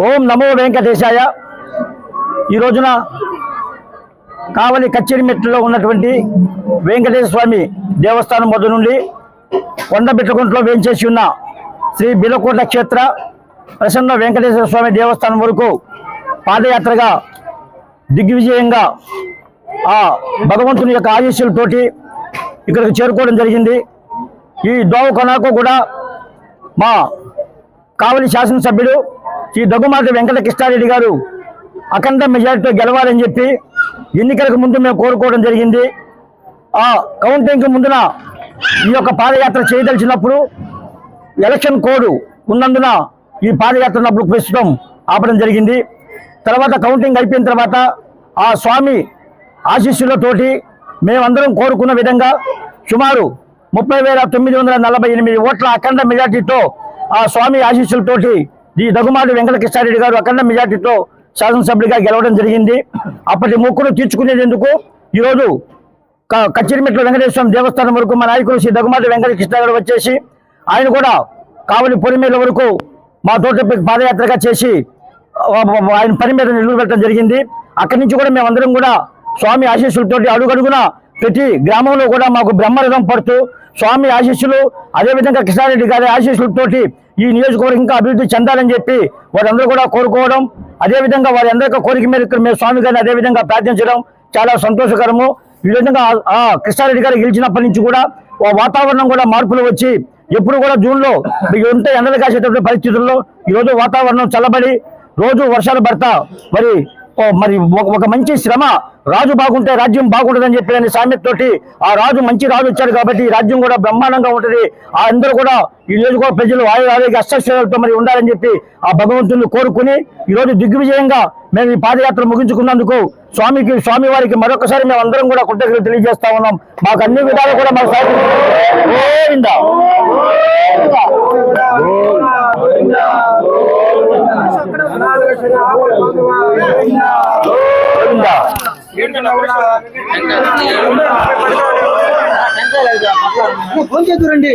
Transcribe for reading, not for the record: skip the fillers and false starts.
ఓం నమో వెంకటేశాయ. ఈ రోజున కావలి కచ్చేరిమెట్లో ఉన్నటువంటి వెంకటేశ్వర స్వామి దేవస్థానం వద్ద నుండి కొండబిట్టగుంటలో వేంచేసి ఉన్న శ్రీ బిలకోట క్షేత్ర ప్రసన్న వెంకటేశ్వర స్వామి దేవస్థానం వరకు పాదయాత్రగా దిగ్విజయంగా ఆ భగవంతుని యొక్క ఆశీస్సులతోటి ఇక్కడికి చేరుకోవడం జరిగింది. ఈ దోవకొనకు కూడా మా కావలి శాసనసభ్యుడు శ్రీ దగ్గుమాటి వెంకట కృష్ణారెడ్డి గారు అఖండ మెజారిటీతో గెలవాలని చెప్పి ఎన్నికలకు ముందు మేము కోరుకోవడం జరిగింది. ఆ కౌంటింగ్కి ముందున ఈ యొక్క పాదయాత్ర చేయదలిచినప్పుడు ఎలక్షన్ కోడ్ ఉన్నందున ఈ పాదయాత్రనప్పుడు ప్రస్తుతం ఆపడం జరిగింది. తర్వాత కౌంటింగ్ అయిపోయిన తర్వాత ఆ స్వామి ఆశీస్సులతోటి మేమందరం కోరుకున్న విధంగా సుమారు 30,948 ఓట్ల అఖండ మెజార్టీతో ఆ స్వామి ఆశీస్సులతోటి ఈ దగ్గుమాటి వెంకట కృష్ణారెడ్డి గారు అఖండ మెజార్టీతో శాసనసభ్యుడిగా గెలవడం జరిగింది. అప్పటి మొక్కులు తీర్చుకునేందుకు ఈరోజు కచ్చిరిమెట్ల వెంకటేశ్వర దేవస్థానం వరకు మా నాయకులు శ్రీ దగ్గుమాటి వెంకట కృష్ణ గారు వచ్చేసి ఆయన కూడా కావలి పొలిమేల వరకు మా తోట పాదయాత్రగా చేసి ఆయన పని మీద నిలబెట్టడం జరిగింది. అక్కడి నుంచి కూడా మేమందరం కూడా స్వామి ఆశీస్సులతోటి అడుగడుగున ప్రతి గ్రామంలో కూడా మాకు బ్రహ్మరథం పడుతూ స్వామి ఆశీస్సులు అదేవిధంగా కృష్ణారెడ్డి గారి ఆశీస్సులతోటి ఈ నియోజకవర్గం ఇంకా అభివృద్ధి చెందాలని చెప్పి వారందరూ కూడా కోరుకోవడం, అదేవిధంగా వారి అందరికీ కోరిక మేరకు మేము స్వామి గారిని అదేవిధంగా ప్రార్థించడం చాలా సంతోషకరము. ఈ విధంగా కృష్ణారెడ్డి గారు గెలిచినప్పటి నుంచి కూడా వాతావరణం కూడా మార్పులు వచ్చి ఎప్పుడు కూడా జూన్లో ఎంత ఎండలు కాసేటటువంటి పరిస్థితుల్లో ఈరోజు వాతావరణం చల్లబడి రోజు వర్షాలు పడతా మరి ఒక మంచి శ్రమ రాజు బాగుంటే రాజ్యం బాగుంటుందని చెప్పి సామెతతోటి ఆ రాజు మంచి రాజు వచ్చాడు కాబట్టి రాజ్యం కూడా బ్రహ్మాండంగా ఉంటుంది. అందరూ కూడా ఈ నియోజకవర్గ ప్రజలు ఆరోగ్య అష్టైశ్వర్యాలతో మరి ఉండాలని చెప్పి ఆ భగవంతుని కోరుకుని ఈరోజు దిగ్విజయంగా మేము ఈ పాదయాత్ర ముగించుకున్నందుకు స్వామి వారికి మరొకసారి మేము అందరం కూడా కృతజ్ఞతలు తెలియజేస్తా ఉన్నాం. మాకు అన్ని విధాలు కూడా మాకు ఫోన్ చేద్దురండి.